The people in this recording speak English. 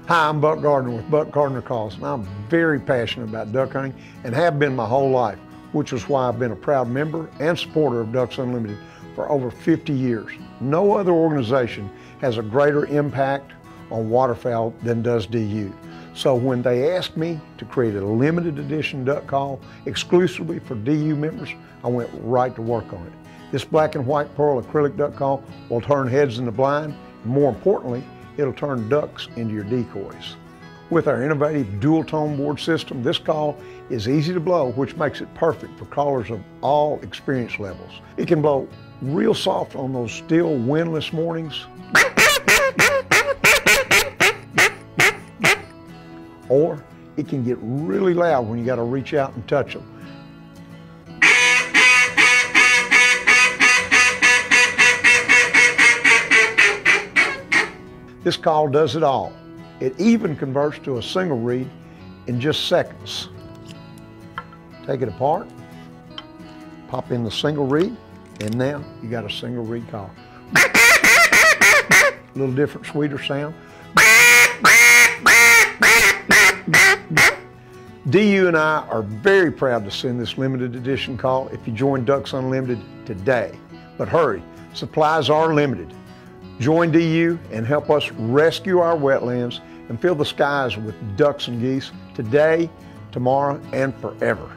Hi, I'm Buck Gardner with Buck Gardner Calls, and I'm very passionate about duck hunting and have been my whole life, which is why I've been a proud member and supporter of Ducks Unlimited for over 50 years. No other organization has a greater impact on waterfowl than does DU. So when they asked me to create a limited edition duck call exclusively for DU members, I went right to work on it. This black and white pearl acrylic duck call will turn heads in the blind, and more importantly, it'll turn ducks into your decoys. With our innovative dual tone board system, this call is easy to blow, which makes it perfect for callers of all experience levels. It can blow real soft on those still windless mornings, or it can get really loud when you got to reach out and touch them. This call does it all. It even converts to a single reed in just seconds. Take it apart, pop in the single reed, and now you got a single reed call. A little different, sweeter sound. DU and I are very proud to send this limited edition call if you join Ducks Unlimited today. But hurry, supplies are limited. Join DU and help us rescue our wetlands and fill the skies with ducks and geese today, tomorrow, and forever.